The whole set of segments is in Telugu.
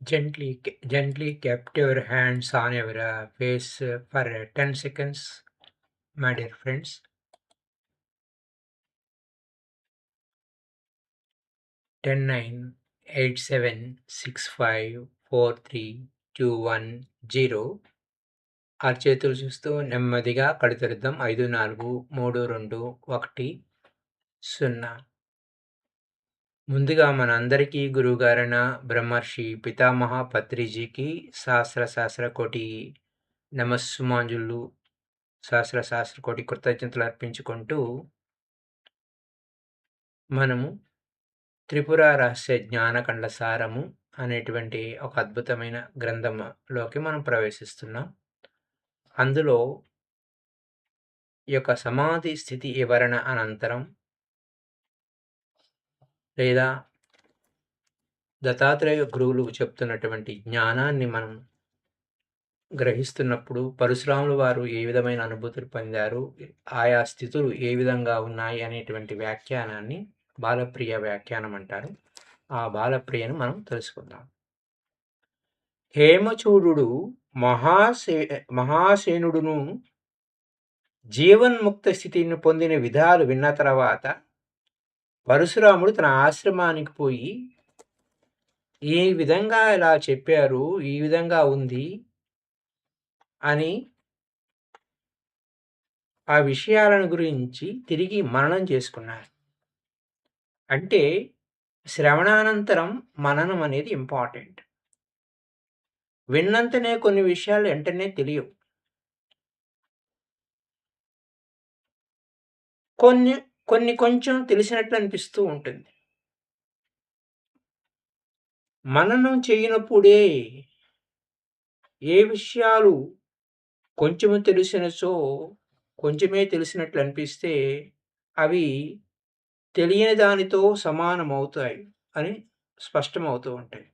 Gently kept your hands on your face for 10 seconds, my dear friends. 10, 9, 8, 7, 6, 5, 4, 3, 2, 1, 0. చేతులు చూస్తూ నెమ్మదిగా కళ్ళు తెరుద్దాం. 5, 4, 3, 2, 1, 0. ముందుగా మనందరికీ గురువుగారైన బ్రహ్మర్షి పితామహ పత్రిజీకి సహస్ర కోటి నమస్సుమాంజులు, సహస్ర కోటి కృతజ్ఞతలు అర్పించుకుంటూ మనము త్రిపుర రహస్య జ్ఞానకండ సారము అనేటువంటి ఒక అద్భుతమైన గ్రంథంలోకి మనం ప్రవేశిస్తున్నాం. అందులో ఈ యొక్క సమాధి స్థితి వివరణ అనంతరం లేదా దత్తాత్రేయ గురువులు చెప్తున్నటువంటి జ్ఞానాన్ని మనం గ్రహిస్తున్నప్పుడు పరశురాముల వారు ఏ విధమైన అనుభూతులు పొందారు, ఆయా స్థితులు ఏ విధంగా ఉన్నాయి అనేటువంటి వ్యాఖ్యానాన్ని బాలప్రియ వ్యాఖ్యానం అంటారు. ఆ బాలప్రియను మనం తెలుసుకుందాం. హేమచూడు మహాసేనుడును జీవన్ముక్త స్థితిని పొందిన విధాలు విన్న తర్వాత పరశురాముడు తన ఆశ్రమానికి పోయి ఈ విధంగా ఇలా చెప్పారు, ఈ విధంగా ఉంది అని ఆ విషయాలను గురించి తిరిగి మననం చేసుకున్నారు. అంటే శ్రవణానంతరం మననం అనేది ఇంపార్టెంట్. విన్నంతనే కొన్ని విషయాలు వెంటనే తెలియవు. కొన్ని కొంచెం తెలిసినట్లు అనిపిస్తూ ఉంటుంది. మననం చేయనప్పుడే ఏ విషయాలు కొంచెము తెలిసినచో కొంచెమే తెలిసినట్లు అనిపిస్తే అవి తెలియని దానితో సమానమవుతాయి అని స్పష్టమవుతూ ఉంటాయి.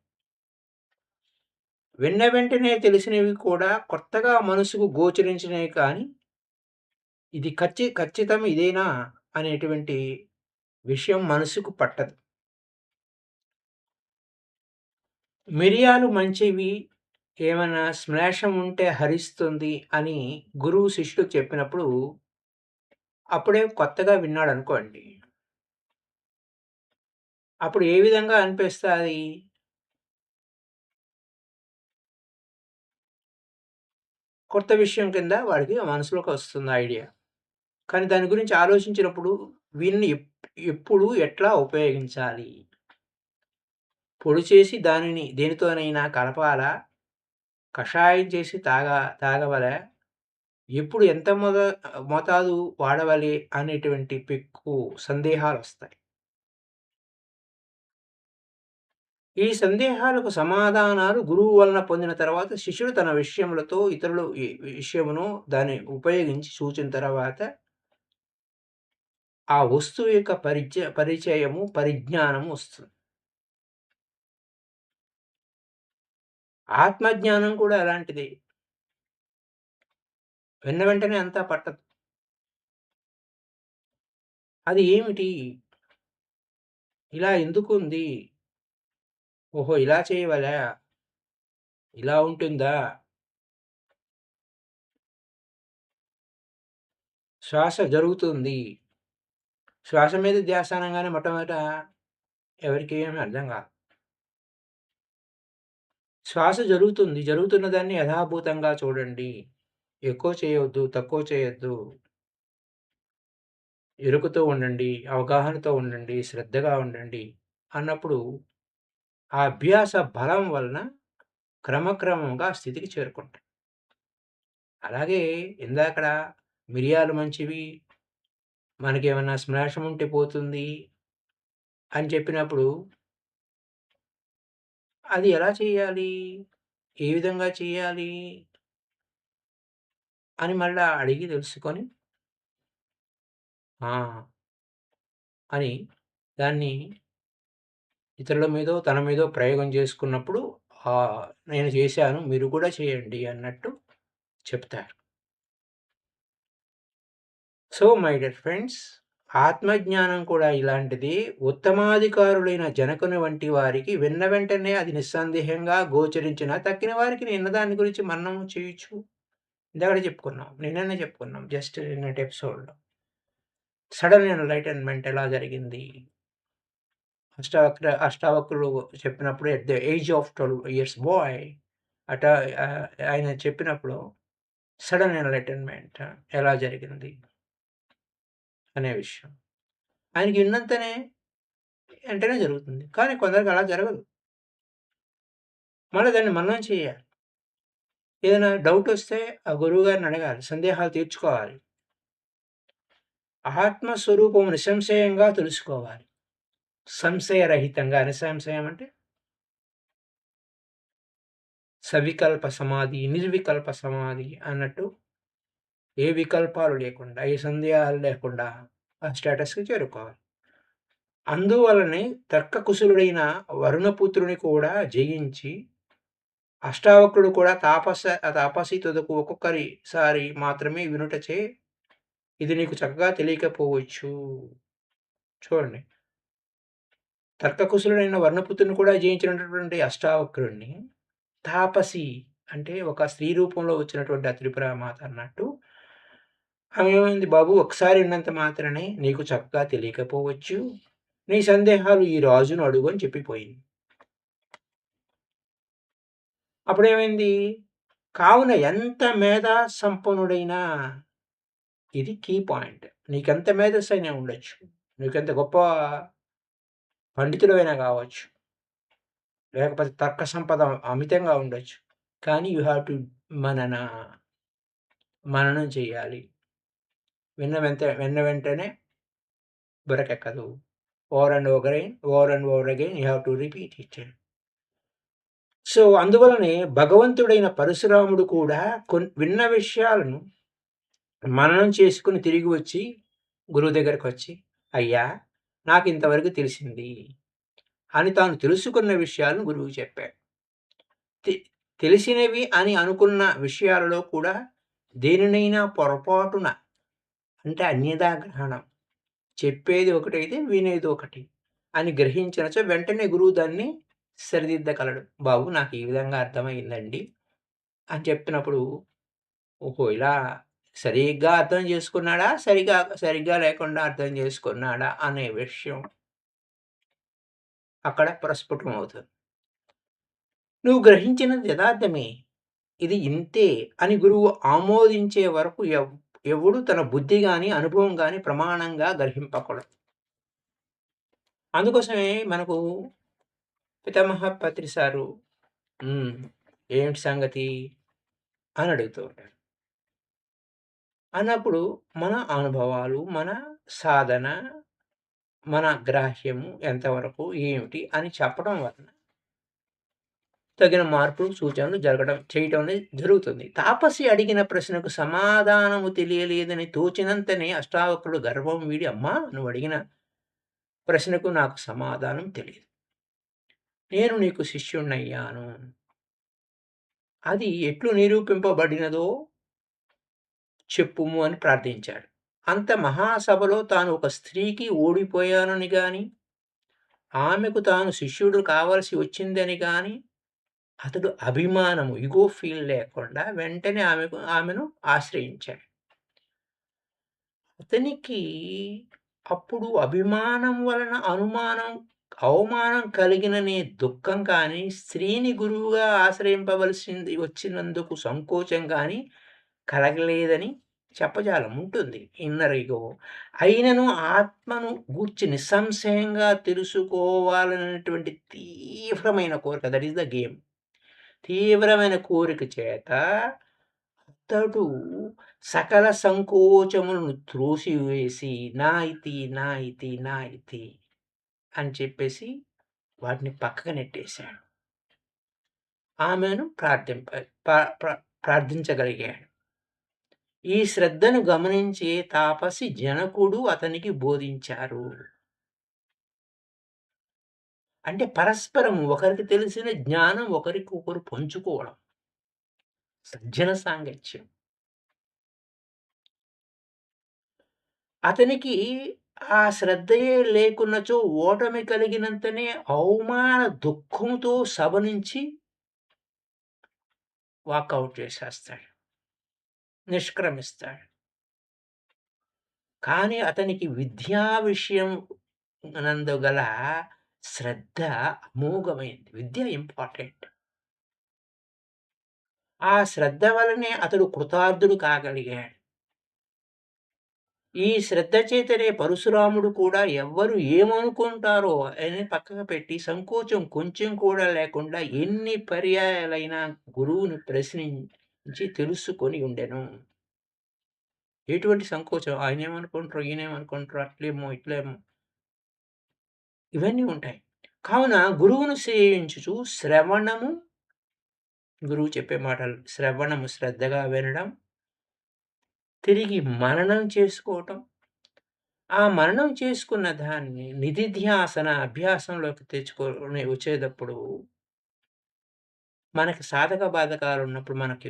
విన్న వెంటనే తెలిసినవి కూడా కొత్తగా మనసుకు గోచరించినవి కానీ ఇది ఖచ్చితం ఇదేనా అనేటువంటి విషయం మనసుకు పట్టదు. మిరియాలు మంచివి, ఏమైనా శ్లేషం ఉంటే హరిస్తుంది అని గురువు శిష్యుడికి చెప్పినప్పుడు అప్పుడే కొత్తగా విన్నాడనుకోండి. అప్పుడు ఏ విధంగా అనిపిస్తది? కొత్త విషయం కింద వాడికి మనసులోకి వస్తుంది ఐడియా. కానీ దాని గురించి ఆలోచించినప్పుడు వీన్ని ఎప్పుడు ఎట్లా ఉపయోగించాలి? పొడి చేసి దానిని దేనితోనైనా కలపాలా? కషాయం చేసి తాగవలా? ఎప్పుడు ఎంత మోతాదు వాడవాలి అనేటువంటి పెక్కు సందేహాలొస్తాయి. ఈ సందేహాలకు సమాధానాలు గురువు వలన పొందిన తర్వాత శిష్యుడు తన విషయములతో ఇతరులు ఈ విషయమును దాన్ని ఉపయోగించి చూచిన తర్వాత ఆ వస్తువు యొక్క పరిచయము, పరిజ్ఞానము వస్తుంది. ఆత్మజ్ఞానం కూడా అలాంటిదే. విన్న వెంటనే అంతా పట్టదు. అది ఏమిటి? ఇలా ఎందుకుంది? ఓహో! ఇలా చేయవలా? ఇలా ఉంటుందా? శ్వాస జరుగుతుంది. శ్వాస మీద ధ్యాస అనంగానే మొట్టమొదట ఎవరికీ ఏమి అర్థం కాదు. శ్వాస జరుగుతుంది. జరుగుతున్న దాన్ని యథాభూతంగా చూడండి. ఎక్కువ చేయొద్దు, తక్కువ చేయొద్దు. ఎరుకతో ఉండండి, అవగాహనతో ఉండండి, శ్రద్ధగా ఉండండి అన్నప్పుడు ఆ అభ్యాస బలం వలన క్రమక్రమంగా ఆ స్థితికి చేరుకుంటాం. అలాగే ఇందాకడ మిరియాలు మంచివి, మనకేమన్నా శ్లేషం ఉంటే పోతుంది అని చెప్పినప్పుడు అది ఎలా చేయాలి? ఏ విధంగా చేయాలి? అని మళ్ళా అడిగి తెలుసుకొని ఆ! అని దాన్ని ఇతరుల మీదో, తన మీదో ప్రయోగం చేసుకున్నప్పుడు నేను చేశాను మీరు కూడా చేయండి అన్నట్టు చెప్తారు. సో మై డియర్ ఫ్రెండ్స్, ఆత్మజ్ఞానం కూడా ఇలాంటిది. ఉత్తమాధికారులైన జనకుని వంటి వారికి విన్న వెంటనే అది నిస్సందేహంగా గోచరించిన తక్కిన వారికి నిన్న దాని గురించి మననం చేయొచ్చు. ఇందాకడే చెప్పుకున్నాం. నిన్ననే చెప్పుకున్నాం. జస్ట్ నిన్నటి ఎపిసోడ్‌లో. సడెన్ ఎన్‌లైటన్‌మెంట్ ఎలా జరిగింది? అష్టావక్రులు చెప్పినప్పుడు at the age of 12 years boy అట ఆయన చెప్పినప్పుడు సడెన్ ఎన్‌లైటన్‌మెంట్ ఎలా జరిగింది అనే విషయం. ఆయనకి విన్నంతనే వెంటనే జరుగుతుంది. కానీ కొందరికి అలా జరగదు. మళ్ళా దాన్ని మననం చేయాలి. ఏదైనా డౌటొస్తే ఆ గురువుగారిని అడగాలి. సందేహాలు తీర్చుకోవాలి. ఆత్మస్వరూపం నిస్సంశయంగా తెలుసుకోవాలి. సంశయరహితంగా. నిస్సంశయం అంటే సవికల్ప సమాధి, నిర్వికల్ప సమాధి అన్నట్టు ఏ వికల్పాలు లేకుండా, ఏ సందేహాలు లేకుండా ఆ స్టేటస్‌కి చేరుకోవాలి. అందువలనే తర్కకుశలుడైన వరుణపుత్రుని కూడా జయించి అష్టావక్రుడు కూడా తాపసి తుదకు ఒక్కొక్కసారి మాత్రమే వినుటచే ఇది నీకు చక్కగా తెలియకపోవచ్చు. చూడండి. తర్కకుశలుడైన వర్ణపుత్రుని కూడా జయించినటువంటి అష్టావక్రుడిని తాపసి అంటే ఒక స్త్రీ రూపంలో వచ్చినటువంటి ఆ త్రిపురామాత అన్నట్టు ఆమె ఏమైంది బాబు ఒకసారి విన్నంత మాత్రానే నీకు చక్కగా తెలియకపోవచ్చు. నీ సందేహాలు ఈ రాజును అడుగు అని చెప్పిపోయింది. అప్పుడేమైంది? కావున ఎంత మేధా సంపన్నుడైనా ఇది కీ పాయింట్. నీకెంత మేధస్సైనా ఉండొచ్చు. నీకెంత గొప్ప పండితుడివైనా గావచ్చు. లేకపోతే తర్క సంపద అమితంగా ఉండొచ్చు. కానీ యూ హావ్ టు మనన మననం చేయాలి. విన్న వెంటనే బుర్రకెక్కదు. Over and over again you have to repeat it. So, అందువలనే భగవంతుడైన పరశురాముడు కూడా విన్న విషయాలను మననం చేసుకొని తిరిగి వచ్చి గురువు దగ్గరకొచ్చి, "అయ్యా! నాకింతవరకు తెలిసింది" అని తాను తెలుసుకున్న విషయాలను గురువుకి చెప్పాడు. తె తెలిసినవి అని అనుకున్న విషయాలలో కూడా దేనినైనా పొరపాటున అంటే అన్యథా గ్రహణం. చెప్పేది ఒకటైతే వినేది ఒకటి అని గ్రహించినచో వెంటనే గురువు దాన్ని సరిదిద్దగలడు. బాబు నాకు ఈ విధంగా అర్థమయిందండి అని చెప్పినప్పుడు, ఓహో! ఇలా సరిగ్గా అర్థం చేసుకున్నాడా? సరిగ్గా లేకుండా అర్థం చేసుకున్నాడా? అనే విషయం అక్కడ ప్రస్ఫుటమవుతుంది. నువ్వు గ్రహించినది యథార్థమే. ఇది ఇంతే అని గురువు ఆమోదించే వరకు ఎవడు తన బుద్ధి గాని, అనుభవం గాని ప్రమాణంగా గ్రహింపకూడదు. అందుకోసమే మనకు పితామహ పత్రి సారు హ్మ్. "ఏమిటి సంగతి?" అని అడుగుతూ ఉంటారు. అన్నప్పుడు మన అనుభవాలు, మన సాధన, మన గ్రాహ్యము ఎంతవరకు, ఏమిటి అని చెప్పడం వలన తగిన మార్పులు, సూచనలు చేయటం అనేది జరుగుతుంది. తాపసి అడిగిన ప్రశ్నకు సమాధానము తెలియలేదని తోచినంతనే అష్టావక్రుడు గర్వం వీడి, "అమ్మా! నువ్వడిగిన ప్రశ్నకు నాకు సమాధానం తెలీదు. నేను నీకు శిష్యుడినయ్యాను. అది ఎట్లు నిరూపింపబడినదో చెప్పుము" అని ప్రార్థించాడు. అంత మహాసభలో తాను ఒక స్త్రీకి ఓడిపోయానని గాని, ఆమెకు తాను శిష్యుడు కావాల్సి వచ్చిందని గాని అతడు అభిమానము, ఇగో ఫీల్ లేకుండా వెంటనే ఆమెను ఆశ్రయించాడు. అతనికి అప్పుడు అభిమానం వలన అవమానం కలిగిననే దుఃఖం కానీ, స్త్రీని గురువుగా ఆశ్రయింపవలసింది వచ్చినందుకు సంకోచం గాని కలగలేదని చెప్పజాలం. ఉంటుంది ఇన్నర్ ఇగో. అయినను ఆత్మను గూర్చి నిస్సంశయంగా తెలుసుకోవాలనేటువంటి తీవ్రమైన కోరిక దట్ ఈస్ ద గేమ్. తీవ్రమైన కోరిక చేత అతడు సకల సంకోచములను త్రోసివేసి నా ఇతి, నా ఇతి, నా ఇతి అని చెప్పేసి వాటిని పక్కకు నెట్టేశాడు. ఆమెను ప్రార్థించగలిగాడు. ఈ శ్రద్ధను గమనించే తాపసి జనకుడు అతనికి బోధించారు. అంటే పరస్పరం ఒకరికి తెలిసిన జ్ఞానం ఒకరికొకరు పంచుకోవడం. సజ్జన సాంగత్యం. అతనికి ఆ శ్రద్ధయే లేకున్నచో ఓటమి కలిగినంతనే అవమాన దుఃఖంతో సభ నుంచి వాకౌట్ చేసేస్తాడు. నిష్క్రమిస్తాడు. కానీ అతనికి విద్యా విషయం నందు గల శ్రద్ధ అమోఘమైంది. విద్య ఇంపార్టెంట్. ఆ శ్రద్ధ వల్లనే అతడు కృతార్థుడు కాగలిగాడు. ఈ శ్రద్ధ చేతనే పరశురాముడు కూడా ఎవ్వరు ఏమనుకుంటారో అని పక్కకు పెట్టి సంకోచం కొంచెం కూడా లేకుండా ఎన్ని పర్యాయాలైనా గురువుని ప్రశ్నించి తెలుసుకొని ఉండెను. ఎటువంటి సంకోచం ఆయనేమనుకుంటారో, ఈయనేమనుకుంటారో, అట్లేమో, ఇట్లేమో ఇవన్నీ ఉంటాయి. కావున గురువును సేవించుచు శ్రవణము గురువు చెప్పే మాటలు శ్రవణము శ్రద్ధగా వినడం, తిరిగి మననం చేసుకోవటం, ఆ మననం చేసుకున్న దాన్ని నిధిధ్యాసన అభ్యాసంలోకి తెచ్చుకొని వచ్చేటప్పుడు మనకి సాధక బాధకాలున్నప్పుడు మనకి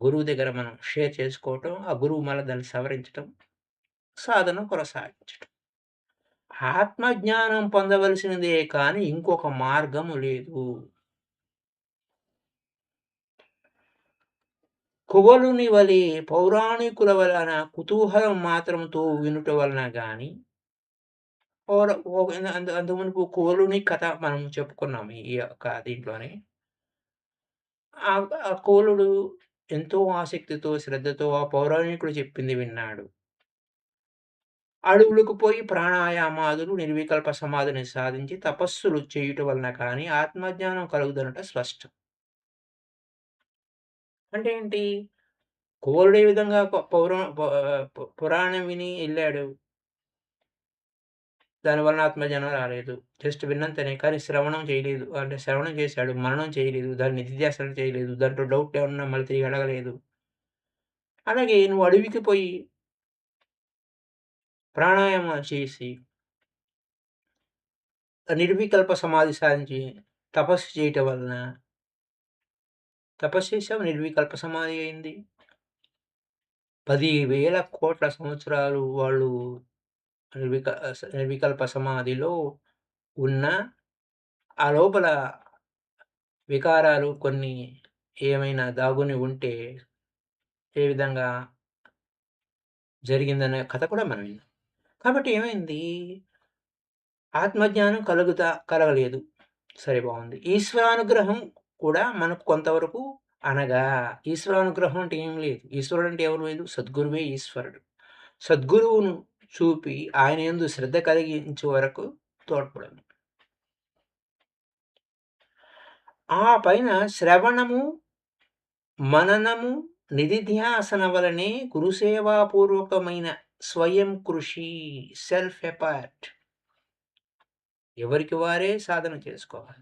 గురువు దగ్గర మనం షేర్ చేసుకోవటం, ఆ గురువు మళ్ళా దాన్ని సవరించటం, సాధన కొనసాగించటం. ఆత్మజ్ఞానం పొందవలసినదే కానీ ఇంకొక మార్గము లేదు. కువలుని వలె పౌరాణికుల వలన కుతూహలం మాత్రంతో వినుట వలన గాని ఓర ఓ అంతకుమునుపు కువలుని కథ మనం చెప్పుకున్నాం ఈ యొక్క దీంట్లోనే. ఆ కువలుడు ఎంతో ఆసక్తితో, శ్రద్ధతో ఆ పౌరాణికుడు చెప్పింది విన్నాడు. అడవులకు పోయి ప్రాణాయామాదులు, నిర్వికల్ప సమాధిని సాధించి తపస్సులు చేయుట వలన కానీ ఆత్మజ్ఞానం కలుగుదనట స్పష్టం. అంటే ఏంటి? కువలుడు ఏ విధంగా పురాణం విని ఎళ్ళాడు. దానివలన ఆత్మజ్ఞానం రాలేదు. జస్ట్ విన్నంతనే. కానీ శ్రవణం చేయలేదు. అంటే శ్రవణం చేశాడు. మననం చేయలేదు. దాన్ని నిధిధ్యాసన చేయలేదు. దాంట్లో డౌట్ ఏమన్నా మళ్ళీ తిరిగి అడగలేదు. అలాగే నువ్వు అడవికి పోయి ప్రాణాయామం చేసి నిర్వికల్ప సమాధి సాధించి తపస్సు చేయటం వలన తపస్సు చేసావు నిర్వికల్ప సమాధి అయింది. 10,000,00,00,000 సంవత్సరాలు వాళ్ళు నిర్వికల్ప సమాధిలో ఉన్న ఆ లోపల వికారాలు కొన్ని ఏమైనా దాగుని ఉంటే ఏ విధంగా జరిగిందనే కథ కూడా మనం విన్నాం. కాబట్టి ఏమైంది? ఆత్మజ్ఞానం కలగలేదు. సరే బావుంది. ఈశ్వరానుగ్రహం కూడా మనకు కొంతవరకు అనగా ఈశ్వరానుగ్రహం అంటే ఏం లేదు. ఈశ్వరుడు అంటే ఎవరు లేదు? సద్గురువే ఈశ్వరుడు. సద్గురువును చూపి ఆయన యందు శ్రద్ధ కలిగించే వరకు తోడ్పడను. ఆ పైన శ్రవణము, మననము, నిధిధ్యాసన వలనే గురుసేవాపూర్వకమైన స్వయం కృషి సెల్ఫ్ ఎఫర్ట్ ఎవరికి వారే సాధన చేసుకోవాలి.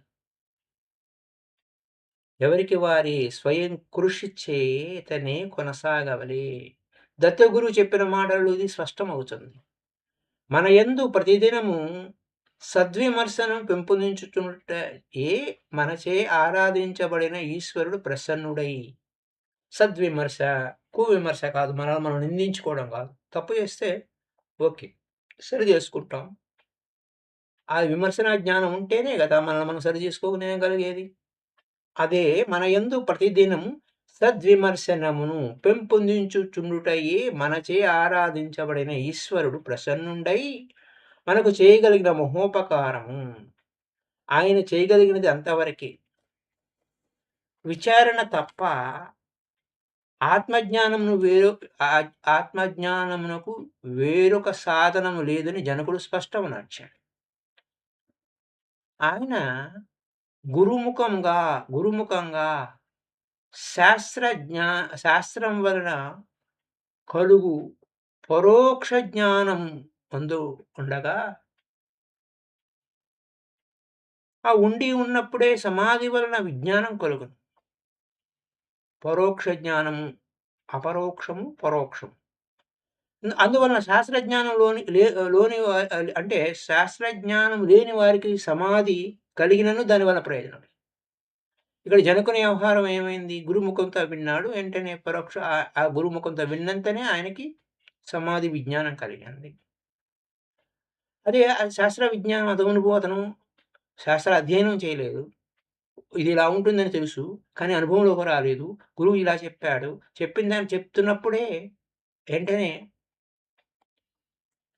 ఎవరికి వారి స్వయం కృషి చేతనే కొనసాగవలె. దత్తగురువు చెప్పిన మాటలు ఇది స్పష్టమవుతుంది. మన యందు ప్రతిదినము సద్విమర్శనం పెంపొందించుచున్నటయే మనచే ఆరాధించబడిన ఈశ్వరుడు ప్రసన్నుడై సద్విమర్శ, కువిమర్శ కాదు. మనల్ని మనం నిందించుకోవడం కాదు. తప్పు చేస్తే ఓకే. సరి చేసుకుంటాం. ఆ విమర్శన జ్ఞానం ఉంటేనే గదా! మనల్ని మనం సరి చేసుకోగలిగేది. అదే మన యందు ప్రతిదినం సద్విమర్శనమును పెంపొందించుచుండుటయే మనచే ఆరాధించబడిన ఈశ్వరుడు ప్రసన్నుడై మనకు చేయగలిగిన మహోపకారము. ఆయన చేయగలిగినది అంతవరకే. విచారణ తప్ప ఆత్మజ్ఞానమును ఆత్మజ్ఞానమునకు వేరొక సాధనము లేదని జనకుడు స్పష్టమునర్చాడు. ఆయన గురుముఖంగా శాస్త్రం వలన కలుగు పరోక్ష జ్ఞానం అందు ఉండగా, ఆ ఉన్నప్పుడే సమాధి వలన విజ్ఞానం కలుగును. పరోక్ష జ్ఞానము, అపరోక్షము, పరోక్షము. అందువలన శాస్త్రజ్ఞానం అంటే శాస్త్రజ్ఞానం లేని వారికి సమాధి కలిగినను దానివల్ల ప్రయోజనం. ఇక్కడ జనకుని వ్యవహారం ఏమైంది? గురుముఖంతో విన్నాడు. వెంటనే ఆ గురుముఖంతో విన్నంతనే ఆయనకి సమాధి విజ్ఞానం కలిగింది. అది శాస్త్ర విజ్ఞానం అదనుభవం అతను శాస్త్ర అధ్యయనం చేయలేదు. ఇది ఇలా ఉంటుందని తెలుసు. కానీ అనుభవంలోకి రాలేదు. గురువు ఇలా చెప్పాడు. చెప్పిన దాన్ని చెప్తున్నప్పుడే వెంటనే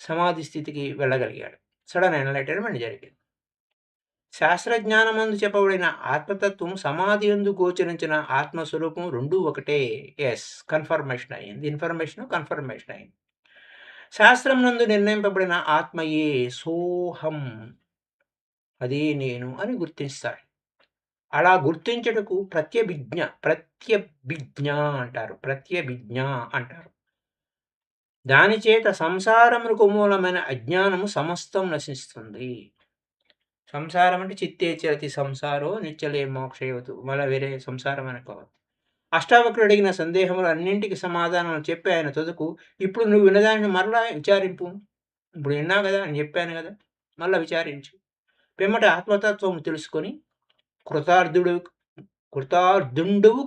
సమాధి స్థితికి వెళ్ళగలిగాడు. సడెన్ ఎన్‌లైటన్‌మెంట్ జరిగింది. శాస్త్రజ్ఞానమందు చెప్పబడిన ఆత్మతత్వం సమాధి యందు గోచరించిన ఆత్మస్వరూపం రెండూ ఒకటే. యెస్. కన్ఫర్మేషన్ అయింది. ఇన్ఫర్మేషన్ కన్ఫర్మేషన్ అయింది. శాస్త్రమునందు నిర్ణయింపబడిన ఆత్మయే సోహం. అదే నేను అని గుర్తిస్తాడు. అలా గుర్తించుటకు ప్రత్యభిజ్ఞ అంటారు. ప్రత్యభిజ్ఞ అంటారు. దానిచేత సంసారమునకు మూలమైన అజ్ఞానము సమస్తం నశిస్తుంది. సంసారం అంటే చిత్తే చరతి సంసారో నిత్యలే మోక్షయోతు. మళ్ళా వేరే సంసారం అనుకోవద్దు. అష్టావక్రుడు అడిగిన సందేహములన్నింటికి సమాధానాలు చెప్పి ఆయన తుదకు, ఇప్పుడు నువ్వు విన్నదానిని మరలా విచారింపు. ఇప్పుడు విన్నావు గదా! నేను చెప్పాను గదా! మళ్ళా విచారించు. పిమ్మట ఆత్మతత్వము తెలుసుకొని కృతార్థుడు కృతార్థుండువు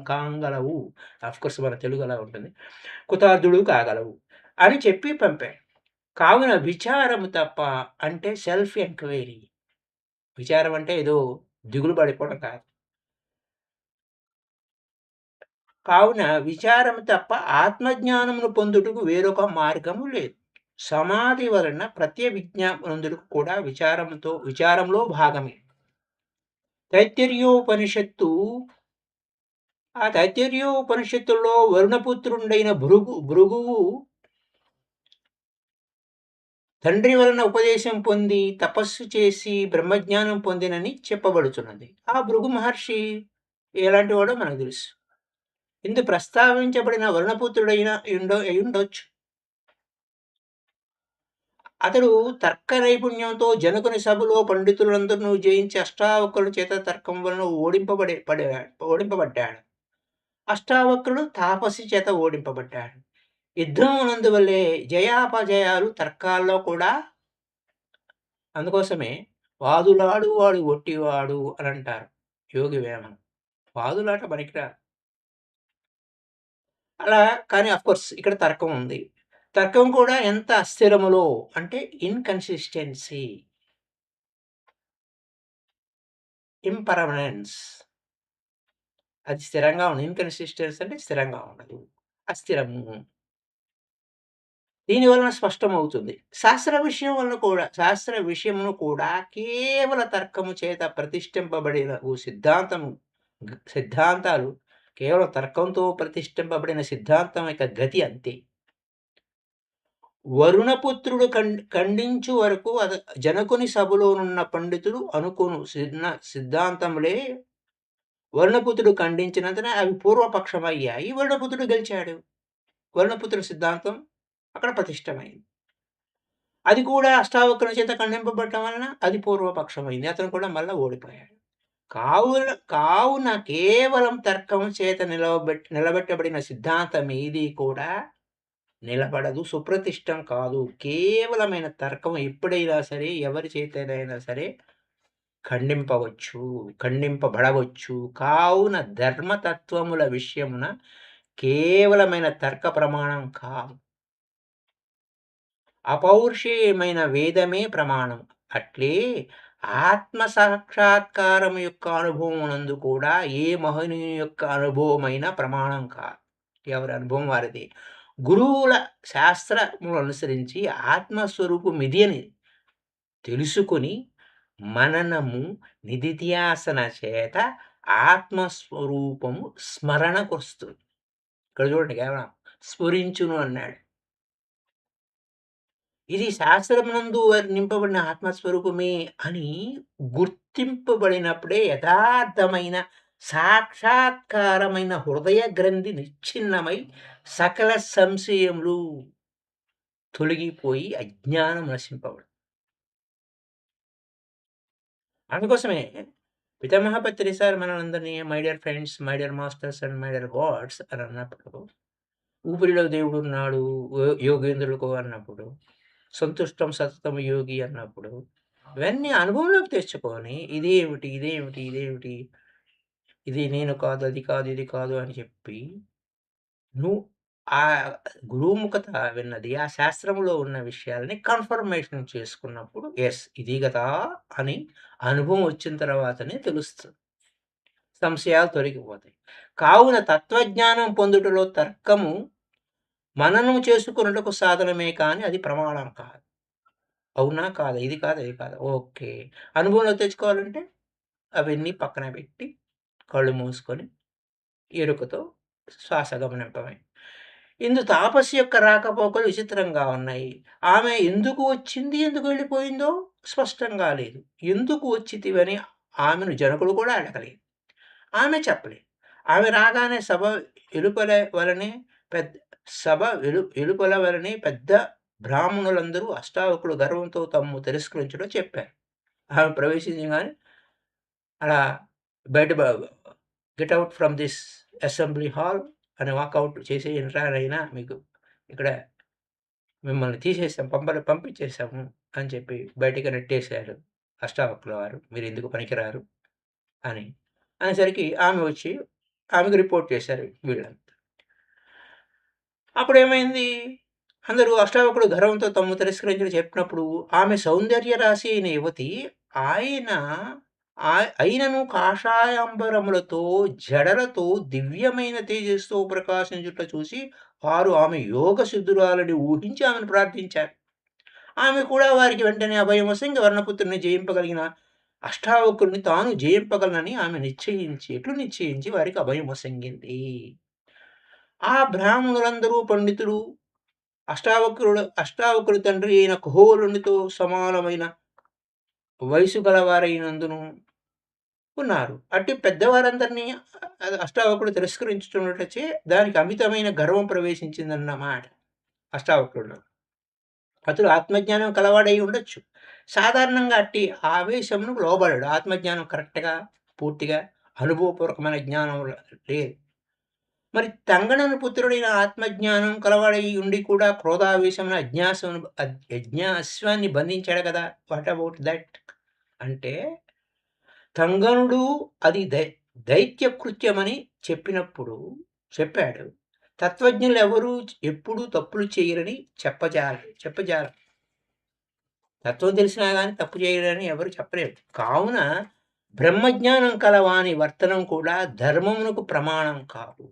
కాంగలవు. ఆఫ్‌కోర్స్ మన తెలుగు అలా ఉంటుంది. కృతార్థుడు కాగలవు అని చెప్పి పంపాడు. కావున విచారము తప్ప అంటే సెల్ఫ్ ఎంక్వైరీ. విచారం అంటే ఏదో దిగులు పడిపోవడం కాదు. కావున విచారము తప్ప ఆత్మజ్ఞానమును పొందుటకు వేరొక మార్గము లేదు. సమాధి వలన ప్రత్యభిజ్ఞ పొందుటకు కూడా విచారంలో భాగమే. తైత్తరీయోపనిషత్తు ఆ తైత్తరీయోపనిషత్తులో వరుణపుత్రుండైన భృగువు తండ్రి వలన ఉపదేశం పొంది తపస్సు చేసి బ్రహ్మజ్ఞానం పొందినని చెప్పబడుచున్నది. ఆ భృగు మహర్షి ఎలాంటి వాడో మనకు తెలుసు. ఇందు ప్రస్తావించబడిన వరుణపుత్రుడైన అయ్యుండొచ్చు. అతడు తర్క నైపుణ్యంతో జనకుని సభలో పండితులందరినూ జయించి అష్టావక్రుల చేత తర్కం వలన ఓడింపబడ్డాడు. అష్టావక్రుడు తాపసి చేత ఓడింపబడ్డాడు. యుద్ధమునందువల్లే జయాపజయాలు తర్కాల్లో కూడా. అందుకోసమే వాదులాడు వాడు ఒట్టివాడు అని అంటారు యోగి వేమన. వాదులాట పనికిరాదు. అలా కానీ ఆఫ్‌కోర్స్ ఇక్కడ తర్కం ఉంది. తర్కం కూడా ఎంత అస్థిరములో అంటే ఇన్‌కన్సిస్టెన్సీ, ఇంపర్మనెన్స్. అది స్థిరంగా ఉండదు. ఇన్‌కన్సిస్టెన్సీ అంటే స్థిరంగా ఉండదు. అస్థిరము. దీని వలన స్పష్టమవుతుంది. శాస్త్ర విషయమును కూడా కేవల తర్కము చేత ప్రతిష్ఠింపబడిన సిద్ధాంతాలు కేవలం తర్కంతో ప్రతిష్ఠింపబడిన సిద్ధాంతం యొక్క గతి అంతే. వరుణపుత్రుడు ఖండించు వరకు జనకుని సభలోనున్న పండితులు అనుకొను సిద్ధాంతములే వరుణపుత్రుడు ఖండించినంతనే అవి పూర్వపక్షమయ్యాయి. వరుణపుత్రుడు గెలిచాడు. వరుణపుత్రుడి సిద్ధాంతం అక్కడ ప్రతిష్టమైంది. అది కూడా అష్టావక్రుల చేత ఖండింపబడటం వలన అది పూర్వపక్షమైంది. అతను కూడా మళ్ళా ఓడిపోయాడు. కావున కేవలం తర్కం చేత నిలబెట్టబడిన సిద్ధాంతం ఏది కూడా నిలబడదు. సుప్రతిష్టం కాదు. కేవలమైన తర్కం ఎప్పుడైనా సరే, ఎవరి చేతనైనా సరే ఖండింపబడవచ్చు. కావున ధర్మతత్వముల విషయమున కేవలమైన తర్క ప్రమాణం కాదు. అపౌరుషేయమైన వేదమే ప్రమాణం. అట్లే ఆత్మ సాక్షాత్కారము యొక్క అనుభవమునందు కూడా ఏ మహనీయుని యొక్క అనుభవమైన ప్రమాణం కాదు. ఎవరి అనుభవం వారిది. గురువుల శాస్త్రములను అనుసరించి ఆత్మస్వరూపమిది అని తెలుసుకొని మననము నిధిధ్యాసన చేత ఆత్మస్వరూపము స్మరణకొస్తుంది. ఇక్కడ చూడండి కేవలం స్ఫురించును అన్నాడు. ఇది శాస్త్రమునందు వర్ణింపబడిన ఆత్మస్వరూపమే అని గుర్తింపబడినప్పుడే యథార్థమైన సాక్షాత్కారమైన హృదయ గ్రంథి నిశ్చిన్నమై సకల సంశయములు తొలగిపోయి అజ్ఞానం నశింపబడు. అందుకోసమే పితామహ పత్రిసారి మనందరినీ my dear friends, my dear masters and my dear God's అని అన్నప్పుడు, ఊపిరిలో దేవుడున్నాడు యోగేంద్రులకు అన్నప్పుడు, సంతుష్టం సతతం యోగి అన్నప్పుడు, ఇవన్నీ అనుభవంలోకి తెచ్చుకొని ఇదేమిటి, ఇదేమిటి, ఇదేమిటి, ఇది నేను కాదు, అది కాదు, ఇది కాదు అని చెప్పి నువ్వు ఆ గురుముఖత విన్నది, ఆ శాస్త్రంలో ఉన్న విషయాలని కన్ఫర్మేషన్ చేసుకున్నప్పుడు, యెస్ ఇది గదా! అని అనుభవం వచ్చిన తర్వాతనే తెలుస్తది. సంశయాలు తొలగిపోతాయి. కావున తత్వజ్ఞానం పొందుటలో తర్కము మననము చేసుకొనుటకు సాధనమే కానీ అది ప్రమాణం కాదు. అవునా? కాదా? ఇది కాదా? ఇది కాదా? ఓకే. అనుభవంలోకి తెచ్చుకోవాలంటే అవన్నీ పక్కన పెట్టి, కళ్ళు మూసుకొని, ఎరుకతో శ్వాస గమనింపమే. ఇందు తాపసి యొక్క రాకపోకలు విచిత్రంగా ఉన్నాయి. ఆమె ఎందుకు వచ్చింది? ఎందుకు వెళ్ళిపోయిందో స్పష్టంగా లేదు. ఎందుకు వచ్చితివని ఆమెను జనకుడు కూడా అడగలేదు. ఆమె చెప్పలేదు. ఆమె రాగానే పెద్ద వెలుపల వలనే పెద్ద బ్రాహ్మణులందరూ అష్టావకులు గర్వంతో తమ్ము తిరస్కరించడం చెప్పారు. ఆమె ప్రవేశించగానే అలా బయట get out from this assembly hall అని వాకౌట్ చేసేయండిరా నాయనా మీకు ఇక్కడ మిమ్మల్ని తీసేసాం పంపించేసాము అని చెప్పి బయటికి నెట్టేశారు అష్టావకుల వారు. మీరెందుకు పనికిరారు అని. అనేసరికి ఆమె వచ్చి ఆమెకు రిపోర్ట్ చేశారు వీళ్ళంతా. అప్పుడేమైంది? అందరూ అష్టావకుడు గర్వంతో తమ్ము తిరస్కరించడం చెప్పినప్పుడు ఆమె సౌందర్య రాశి అయిన యువతి ఆయన అయినను కాషాయాంబరములతో, జడలతో దివ్యమైన తేజస్సుతో ప్రకాశించుట చూసి వారు ఆమె యోగ సిద్ధురాలని ఊహించి ఆమెను ప్రార్థించారు. ఆమె కూడా వారికి వెంటనే అభయమొసంగి వర్ణపుత్రుని జయింపగలిగిన అష్టావకుడిని తాను జయింపగలనని ఆమె నిశ్చయించి వారికి అభయమొసంగింది. ఆ బ్రాహ్మణులందరూ పండితులు అష్టావకుడి తండ్రి అయిన కుహోలునితో సమానమైన వయసు గలవారైనందును ఉన్నారు. అట్టి పెద్దవారందరినీ అష్టావకుడు తిరస్కరించుచున్నటచే దానికి అమితమైన గర్వం ప్రవేశించిందన్నమాట అష్టావకుడులో. అతడు ఆత్మజ్ఞానం కలవాడై ఉండొచ్చు. సాధారణంగా అట్టి ఆవేశమునకు లోబడడు. ఆత్మజ్ఞానం కరెక్ట్‌గా, పూర్తిగా అనుభవపూర్వకమైన జ్ఞానం లేదు. మరి తంగనను పుత్రుడైన ఆత్మజ్ఞానం కలవాడై ఉండి కూడా క్రోధావేశమున యజ్ఞాశ్వాన్ని బంధించాడు కదా! What about that? అంటే తంగనుడు అది దైత్య కృత్యమని చెప్పాడు. తత్వజ్ఞులెవరూ ఎప్పుడూ తప్పులు చేయరని చెప్పజాలరు. తత్వం తెలిసినా గాని తప్పు చేయరని ఎవరు చెప్పలేరు. కావున బ్రహ్మజ్ఞానం కలవాని వర్తనం కూడా ధర్మమునకు ప్రమాణం కాదు.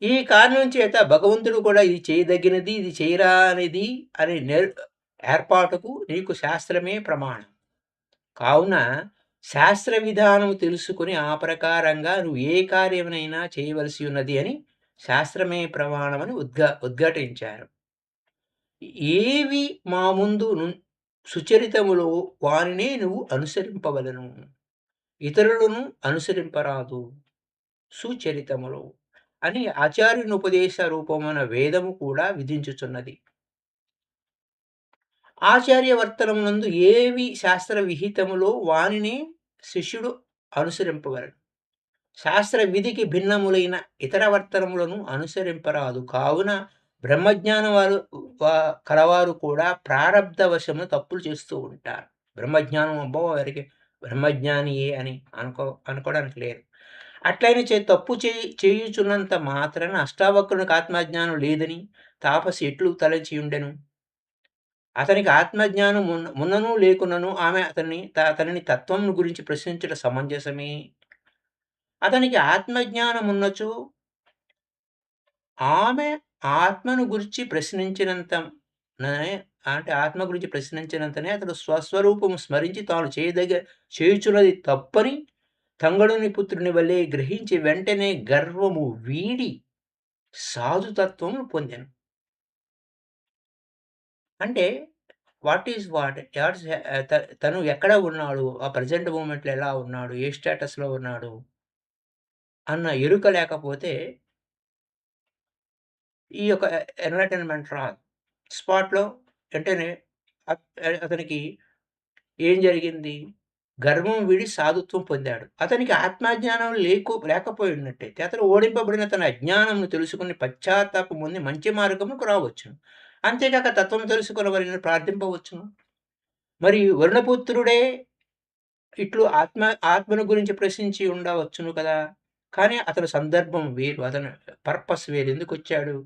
ఈ కారణం చేత భగవంతుడు కూడా ఇది చేయదగినది, ఇది చేయరానిది అని ఏర్పాటుకు నీకు శాస్త్రమే ప్రమాణం. కావున శాస్త్ర విధానము తెలుసుకొని ఆ ప్రకారంగా నువ్వు ఏ కార్యమునైనా చేయవలసి ఉన్నది అని శాస్త్రమే ప్రమాణమని ఉద్ఘాటించారు. ఏవి మా ముందు సుచరితములో వానినే నువ్వు అనుసరింపవలెను. ఇతరులను అనుసరింపరాదు సుచరితములో అని ఆచార్యునుపదేశ రూపమైన వేదము కూడా విధించుచున్నది. ఆచార్యవర్తనమునందు ఏవి శాస్త్ర విహితములో వానినే శిష్యుడు అనుసరింపవలెను. శాస్త్ర విధికి భిన్నములైన ఇతర వర్తనములను అనుసరింపరాదు. కావున బ్రహ్మజ్ఞానం కలవారు కూడా ప్రారబ్ధ వశమున తప్పులు చేస్తూ ఉంటారు. బ్రహ్మజ్ఞానం అబ్బో! వారికి బ్రహ్మజ్ఞానియే అని అనుకోవడానికి లేదు. అట్లైన తప్పు చేయుచున్నంత మాత్రాన అష్టావక్రునికి ఆత్మజ్ఞానం లేదని తాపసి ఎట్లు తలచి ఉండెను. అతనికి ఆత్మజ్ఞానం మున్నను లేకున్నను ఆమె అతనిని తత్వమును గురించి ప్రశ్నించుట సమంజసమే. అతనికి ఆత్మజ్ఞానమున్నచో ఆమె ఆత్మను గురించి ఆత్మ గురించి ప్రశ్నించినంతనే అతడు స్వస్వరూపము స్మరించి తాను చేయుచున్నది తప్పని తంగడుని పుత్రుని వలె గ్రహించి వెంటనే గర్వము వీడి సాధుతత్వము పొందెను. అంటే వాట్ ఈస్ వాట్? తను ఎక్కడ ఉన్నాడు? ఆ ప్రెజెంట్ మూమెంట్‌లో ఎలా ఉన్నాడు? ఏ స్టేటస్‌లో ఉన్నాడు? అన్న ఎరుక లేకపోతే ఈ యొక్క ఎన్‌లైటన్‌మెంట్ రాదు. స్పాట్‌లో వెంటనే అతనికి ఏం జరిగింది? గర్వం వీడి సాధుత్వం పొందాడు. అతనికి ఆత్మజ్ఞానం లేకపోయున్నట్టయితే అతను ఓడింపబడిన తన అజ్ఞానమును తెలుసుకొని పశ్చాత్తాపం పొంది మంచి మార్గమునకు రావచ్చును. అంతేగాక తత్వం తెలుసుకున్న వారిని ప్రార్థింపవచ్చును. మరి వరుణపుత్రుడే ఇట్లు ఆత్మను గురించి ప్రశ్నించి ఉండవచ్చును కదా! కానీ అతని సందర్భం వేరు. అతని పర్పస్ వేరు. ఎందుకొచ్చాడు?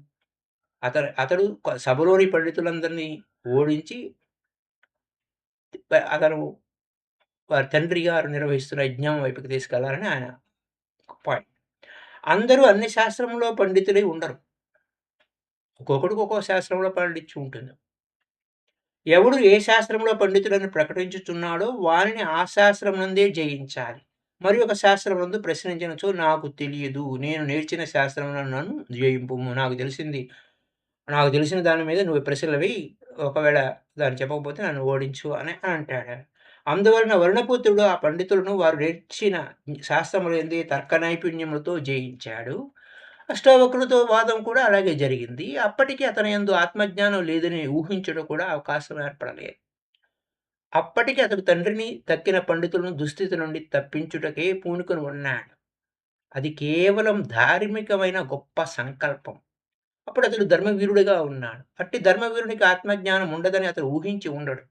అతడు సభలోని పండితులందరినీ ఓడించి అతను వారి తండ్రి గారు నిర్వహిస్తున్న యజ్ఞం వైపుకి తీసుకెళ్లాలని ఆయన పాయింట్. అందరూ అన్ని శాస్త్రంలో పండితులై ఉండరు. ఒక్కొక్కడికి ఒక్కో శాస్త్రంలో పాండిత్యం ఉంటుంది. ఎవడు ఏ శాస్త్రంలో పండితుడని ప్రకటించుచున్నాడో వానిని ఆ శాస్త్రమునందే జయించాలి. మరి ఒక శాస్త్రమునందు ప్రశ్నించినచో నాకు తెలియదు. నేను నేర్చిన శాస్త్రమున నన్ను జయింపుము. నాకు తెలిసిన దాని మీద నువ్వు ప్రశ్నలు వెయ్యి. ఒకవేళ దాన్ని చెప్పకపోతే నన్ను ఓడించు అని అంటాడు. అందువలన వరుణపుత్రుడు ఆ పండితులను వారు నేర్చిన శాస్త్రములందే తర్క నైపుణ్యములతో జయించాడు. అష్టావక్రులతో వాదం కూడా అలాగే జరిగింది. అప్పటికి అతని యందు ఆత్మజ్ఞానం లేదని ఊహించుట కూడా అవకాశం ఏర్పడలేదు. అప్పటికి అతడు తండ్రిని తక్కిన పండితులను దుస్థితి నుండి తప్పించుటకే పూనుకొని ఉన్నాడు. అది కేవలం ధార్మికమైన గొప్ప సంకల్పం. అప్పుడు అతడు ధర్మవీరుడిగా ఉన్నాడు. అట్టి ధర్మవీరునికి ఆత్మజ్ఞానం ఉండదని అతడు ఊహించి ఉండడు.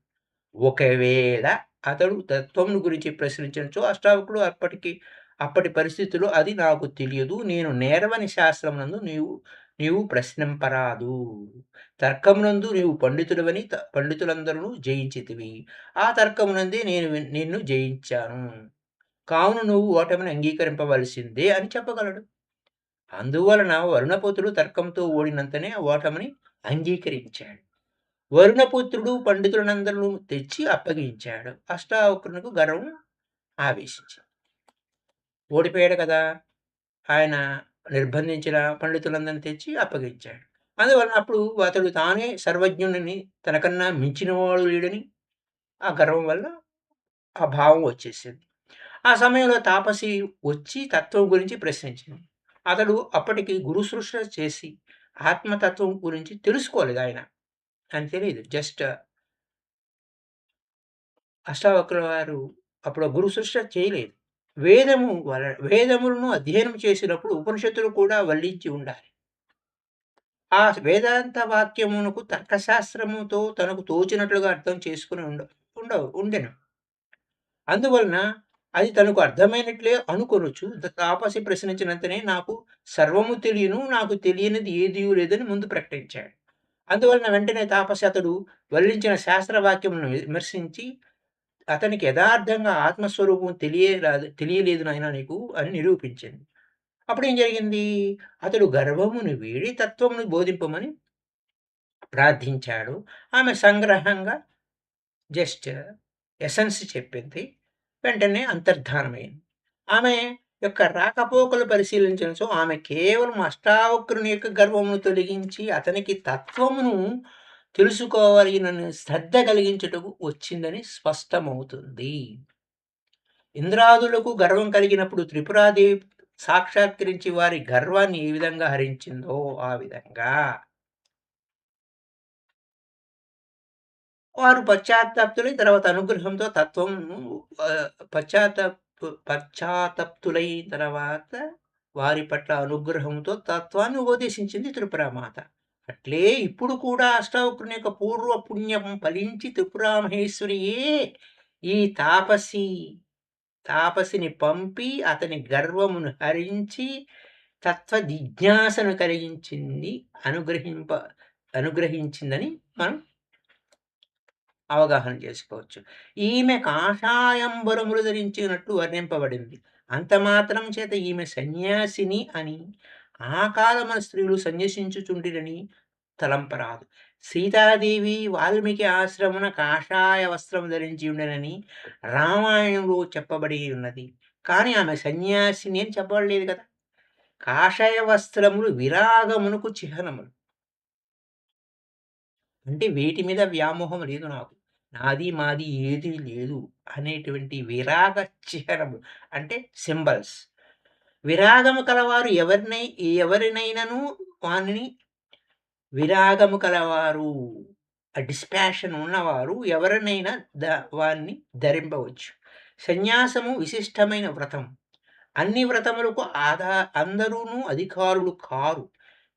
ఒకవేళ అతడు తత్వమును గురించి ప్రశ్నించినచో అష్టావకుడు అప్పటి పరిస్థితిలో అది నాకు తెలియదు. నేను నేరవని శాస్త్రమునందు నీవు ప్రశ్నింపరాదు. తర్కమునందు నీవు పండితుడవని పండితులందరూ జయించితివి. ఆ తర్కమునందే నేను నిన్ను జయించాను. కావున నువ్వు ఓటమిని అంగీకరింపవలసిందే అని చెప్పగలడు. అందువలన వరుణపుత్రుడు తర్కంతో ఓడినంతనే ఓటమిని అంగీకరించాడు. వరుణపుత్రుడు పండితులనందరూ తెచ్చి అప్పగించాడు. అష్టావక్రునికి గర్వం ఆవేశించింది. ఓడిపోయాడు కదా! ఆయన నిర్బంధించిన పండితులందరిని తెచ్చి అప్పగించాడు. అందువలన అప్పుడు అతడు తానే సర్వజ్ఞుడిని, తనకన్నా మించినవాడు లేడని ఆ గర్వం వల్ల ఆ భావం వచ్చేసింది. ఆ సమయంలో తాపసి వచ్చి తత్వం గురించి ప్రశ్నించింది. అతడు అప్పటికి గురుసృష్ట చేసి ఆత్మతత్వం గురించి తెలుసుకోలేదు ఆయన. ఆయనకు తెలీదు. జస్ట్ అష్టావక్రుల వారు అప్పుడు గురుసృష్ట చేయలేదు. వేదములను అధ్యయనం చేసినప్పుడు ఉపనిషత్తులు కూడా వల్లించి ఉండాలి. ఆ వేదాంత వాక్యమునకు తర్కశాస్త్రముతో తనకు తోచినట్లుగా అర్థం చేసుకొని ఉండెను. అందువలన అది తనకు అర్థమైనట్లే అనుకొనొచ్చు. తాపసి ప్రశ్నించినంతనే నాకు సర్వము తెలియను. నాకు తెలియనిది ఏదియూ లేదని ముందు ప్రకటించాడు. అందువలన వెంటనే తాపసి అతడు వల్లించిన శాస్త్రవాక్యములను విమర్శించి అతనికి యథార్థంగా ఆత్మస్వరూపం తెలియలేదు నాయనా నీకు అని నిరూపించింది. అప్పుడేం జరిగింది? అతడు గర్వమును వీడి తత్వమును బోధింపమని ప్రార్థించాడు. ఆమె సంగ్రహంగా జస్ట్ ఎసెన్స్ చెప్పింది. వెంటనే అంతర్ధానమైంది. ఆమె యొక్క రాకపోకలు పరిశీలించినచో ఆమె కేవలం అష్టావక్రుని యొక్క గర్వమును తొలగించి అతనికి తత్వమును తెలుసుకోవాలనని శ్రద్ధ కలిగించుటకు వచ్చిందని స్పష్టమవుతుంది. ఇంద్రాదులకు గర్వం కలిగినప్పుడు త్రిపురాదేవి సాక్షాత్కరించి వారి గర్వాన్ని ఏ విధంగా హరించిందో ఆ విధంగా వారు పశ్చాత్తాప్తులై తర్వాత అనుగ్రహంతో తత్వమును పశ్చాత్తప్తులై తర్వాత వారి పట్ల అనుగ్రహంతో తత్వాన్ని ఉపదేశించింది త్రిపురామాత. అట్లే ఇప్పుడు కూడా అష్టావక్రుని యొక్క పూర్వ పుణ్యం ఫలించి త్రిపురామహేశ్వరియే ఈ తాపసిని పంపి అతని గర్వమును హరించి తత్వ జిజ్ఞాసను కలిగించింది అనుగ్రహించిందని మనం అవగాహన చేసుకోవచ్చు. ఈమె కాషాయంబరములు ధరించినట్లు వర్ణింపబడింది. అంత మాత్రం చేత ఈమె సన్యాసిని అని ఆ కాలమున స్త్రీలు సన్యసించుచుండిరని తలంపరాదు. సీతాదేవి వాల్మీకి ఆశ్రమున కాషాయ వస్త్రం ధరించి ఉండెనని రామాయణంలో చెప్పబడి ఉన్నది. కానీ ఆమె సన్యాసిని అని చెప్పబడలేదు కదా! కాషాయ వస్త్రములు విరాగమునకు చిహ్నములు. అంటే వీటి మీద వ్యామోహం లేదు నాకు. నాది, మాది ఏది లేదు అనేటువంటి విరాగ చిహ్నములు అంటే సింబల్స్. విరాగము కలవారు ఎవరినైనను వానిని విరాగము కలవారు డిస్పాషన్ ఉన్నవారు ఎవరినైనా వారిని ధరింపవచ్చు. సన్యాసము విశిష్టమైన వ్రతం. అన్ని వ్రతములకు అందరూను అధికారులు కారు.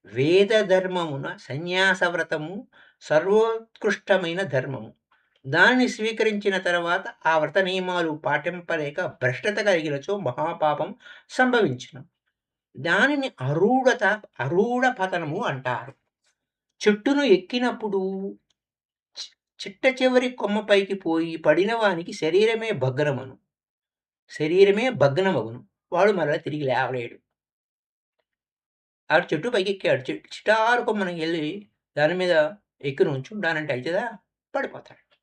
వేద ధర్మమున సన్యాస వ్రతము సర్వోత్కృష్టమైన ధర్మము. దానిని స్వీకరించిన తర్వాత ఆ వ్రత నియమాలు పాటింపలేక భ్రష్టత కలిగినచో మహాపాపం సంభవించును. దానిని అరూఢ పతనము అంటారు. చెట్టును ఎక్కినప్పుడు చి చిట్ట చివరి కొమ్మ పైకి పోయి పడిన వానికి శరీరమే భగ్నమగును. వాడు మరల తిరిగి లేవలేడు. ఆడు చెట్టు పైకెక్కాడు. చిటారు కొమ్మనకెళ్ళి దాని మీద ఎక్కి నుంచుంటానంటే అయితదా? పడిపోతాడు.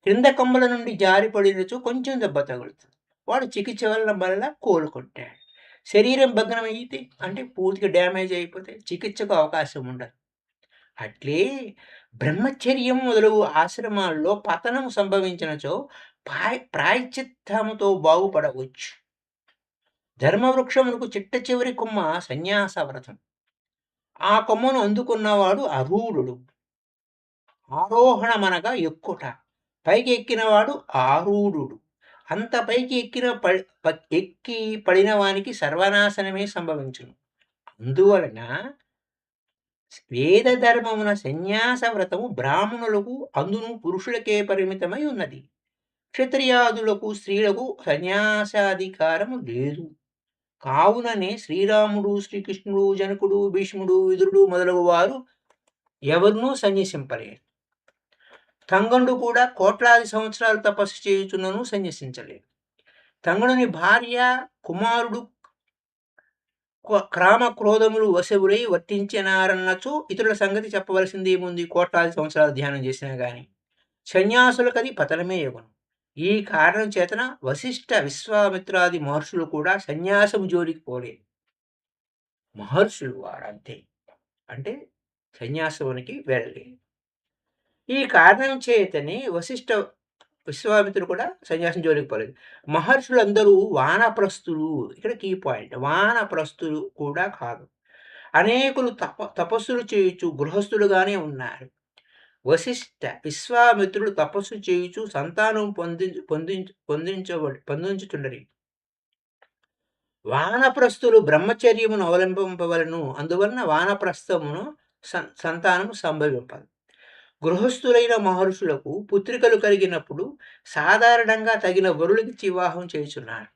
క్రింద కొమ్మల నుండి జారి పడినచో కొంచెం దెబ్బ తగులుతుంది. వాడు చికిత్స వలన మరలా కోలుకుంటాడు. శరీరం భగ్నమైతే అంటే పూర్తిగా డ్యామేజ్ అయిపోతే చికిత్సకు అవకాశం ఉండదు. అట్లే బ్రహ్మచర్యం మొదలగు ఆశ్రమాల్లో పతనము సంభవించినచో ప్రాయశ్చిత్తముతో బాగుపడవచ్చు. ధర్మవృక్షమునకు చిట్ట చివరి కొమ్మ సన్యాస వ్రతం. ఆ కొమ్మను అందుకున్నవాడు అరూఢుడు. ఆరోహణమనగా ఎక్కుట. పైకి ఎక్కినవాడు ఆరూఢుడు. అంత పైకి ఎక్కి పడిన వానికి సర్వనాశనమే సంభవించును. అందువలన వేద ధర్మమున సన్యాస వ్రతము బ్రాహ్మణులకు అందును పురుషులకే పరిమితమై ఉన్నది. క్షత్రియాదులకు స్త్రీలకు సన్యాసాధికారము లేదు. కావుననే శ్రీరాముడు, శ్రీకృష్ణుడు, జనకుడు, భీష్ముడు, విదురుడు మొదలగు వారు ఎవరినూ సన్యసింపలేరు. తంగండు కూడా కోట్లాది సంవత్సరాలు తపస్సు చేయుచున్నను సన్యసించలేదు. తంగడుని భార్య, కుమారుడు క్రామ క్రోధములు వశవులై వర్తించినారన్నచో ఇతరుల సంగతి చెప్పవలసిందేముంది? కోట్లాది సంవత్సరాలు ధ్యానం చేసినా గాని. సన్యాసులకది పతనమే యగును. ఈ కారణం చేతన వశిష్ఠ, విశ్వామిత్రాది మహర్షులు కూడా సన్యాసము జోలికి పోలేదు. మహర్షులు వారంతే. అంటే సన్యాసమునికి వెళ్ళలేదు. ఈ కారణం చేతనే వశిష్ఠ, విశ్వామిత్రుడు కూడా సన్యాసం జోలికి పోలేదు. మహర్షులందరూ వానప్రస్థులు. ఇక్కడ కీ పాయింట్. వానప్రస్థులు కూడా కాదు. అనేకులు తపస్సులు చేయుచు గృహస్థులుగానే ఉన్నారు. వశిష్ఠ, విశ్వామిత్రుడు తపస్సు చేయుచు సంతానం పొందించుచుండరి. వానప్రస్థులు బ్రహ్మచర్యమును అవలంబింపవలను. అందువలన వానప్రస్థమును సంతానము సంభవింపదు. గృహస్థులైన మహర్షులకు పుత్రికలు కలిగినప్పుడు సాధారణంగా తగిన వరులకి వివాహం చేయుచున్నారు.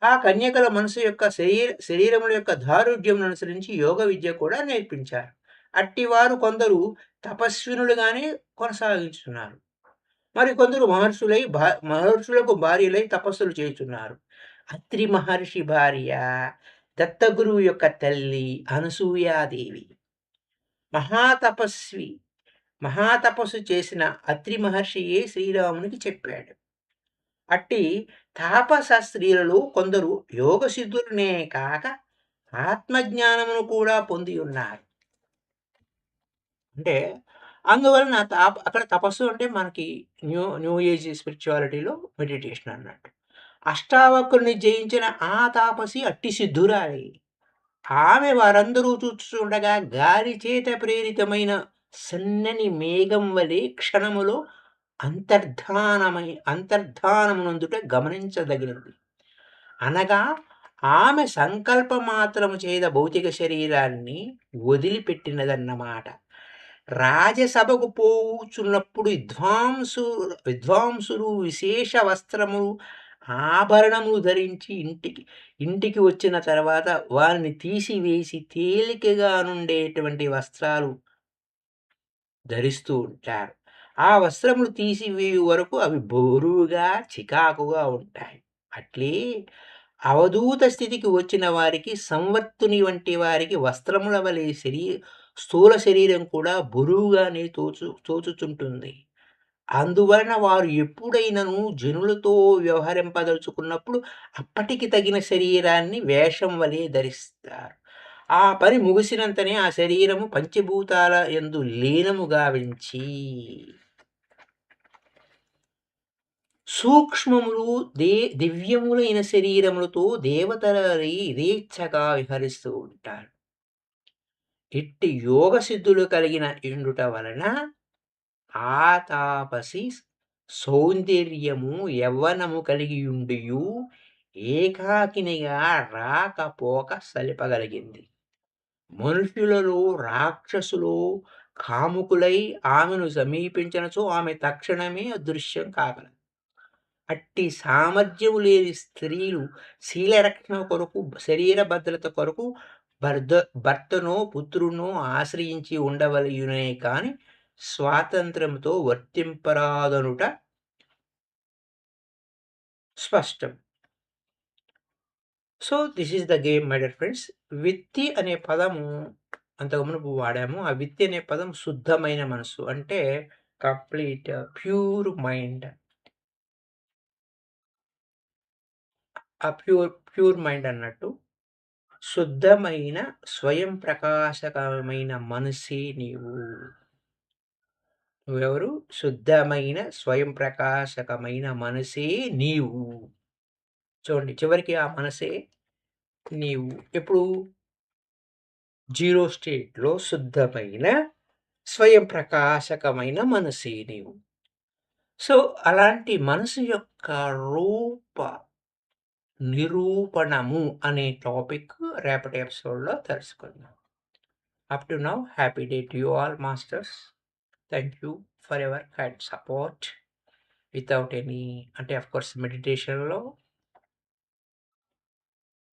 ఆ కన్యకల మనసు యొక్క శరీరముల యొక్క దారుఢ్యమును అనుసరించి యోగ విద్య కూడా నేర్పించారు. అట్టివారు కొందరు తపస్వినులుగానే కొనసాగించుతున్నారు. మరి కొందరు మహర్షులకు భార్యలై తపస్సులు చేయుచున్నారు. అత్రి మహర్షి భార్య దత్తగురువు యొక్క తల్లి అనసూయాదేవి మహాతపస్సు చేసిన అత్రి మహర్షియే శ్రీరామునికి చెప్పాడు. అట్టి తాపస స్త్రీలలో కొందరు యోగ సిద్ధులనే కాక ఆత్మజ్ఞానమును కూడా పొంది ఉన్నారు. అంటే అందువలన అక్కడ తపస్సు అంటే మనకి న్యూ ఏజ్ స్పిరిచువాలిటీలో మెడిటేషన్ అన్నట్టు. అష్టావక్రుని జయించిన ఆ తాపసి అట్టి సిద్ధురాలి. ఆమె వారందరూ చూస్తుండగా గాలి చేత ప్రేరితమైన సన్నని మేఘం వలె క్షణములో అంతర్ధానమునందుట గమనించదగినది. అనగా ఆమె సంకల్ప మాత్రము చేత భౌతిక శరీరాన్ని వదిలిపెట్టినదన్నమాట. రాజసభకు పోవుచున్నప్పుడు విద్వాంసులు విశేష వస్త్రములు, ఆభరణములు ధరించి ఇంటికి వచ్చిన తర్వాత వారిని తీసివేసి తేలికగా నుండేటువంటి వస్త్రాలు ధరిస్తూ ఉంటారు. ఆ వస్త్రములు తీసివేయు వరకు అవి బరువుగా, చికాకుగా ఉంటాయి. అట్లే అవధూత స్థితికి వచ్చిన వారికి, సంవర్తుని వంటి వారికి వస్త్రముల వలె స్థూల శరీరం కూడా బరువుగానే తోచుచుంటుంది. అందువలన వారు ఎప్పుడైనను జనులతో వ్యవహరింపదలుచుకున్నప్పుడు అప్పటికి తగిన శరీరాన్ని వేషం వలె ధరిస్తారు. ఆ పని ముగిసినంతనే ఆ శరీరము పంచభూతాల యందు లీనము గావించి సూక్ష్మములు దివ్యములైన శరీరములతో దేవతలై యథేచ్ఛగా విహరిస్తూ ఉంటారు. ఇట్టి యోగ సిద్ధులు కలిగిన ఇండుట వలన ఆ తాపసి సౌందర్యము, యవ్వనము కలిగియుండియు ఏకాకినిగా రాకపోక సలిపగలిగింది. మనుషులలో రాక్షసులు కాముకులై ఆమెను సమీపించినచో ఆమె తక్షణమే అదృశ్యం కాగలదు. అట్టి సామర్థ్యము లేని స్త్రీలు శీలరక్షణ కొరకు, శరీర భద్రత కొరకు భర్ద భర్తనో, పుత్రునో ఆశ్రయించి ఉండవలయునే కాని స్వాతంత్ర్యముతో వర్తింపరాదనుట స్పష్టం. So, this is the game my dear friends. విత్తి అనే పదము అంతకు మునుపు వాడాము. ఆ విత్తి అనే పదం శుద్ధమైన మనసు. అంటే కంప్లీట్ ప్యూర్ మైండ్. ఆ ప్యూర్ మైండ్ అన్నట్టు. శుద్ధమైన స్వయం ప్రకాశకమైన మనసే నీవు. నువ్వెవరు? శుద్ధమైన స్వయం ప్రకాశకమైన మనసే నీవు. చూడండి చివరికి ఆ మనసే నీవు. ఎప్పుడు? జీరో స్టేట్‌లో శుద్ధమైన స్వయం ప్రకాశకమైన మనసే నీవు. సో, అలాంటి మనసు యొక్క రూప నిరూపణము అనే టాపిక్ రేపటి ఎపిసోడ్‌లో తెలుసుకుందాం. Up to now happy day to you all masters. Thank you for your kind support. Without any అంటే ఆఫ్‌కోర్స్ మెడిటేషన్‌లో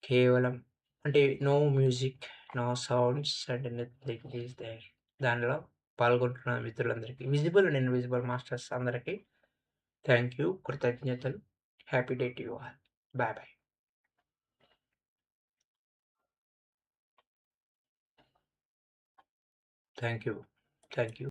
కేవలం అంటే no music, no sounds and nothing is there. దానిలో పాల్గొంటున్న మిత్రులందరికీ, విజిబుల్ అండ్ ఇన్విజిబుల్ మాస్టర్స్ అందరికీ థాంక్ యూ. కృతజ్ఞతలు. Happy day to you all. Bye bye. Thank you. Thank you.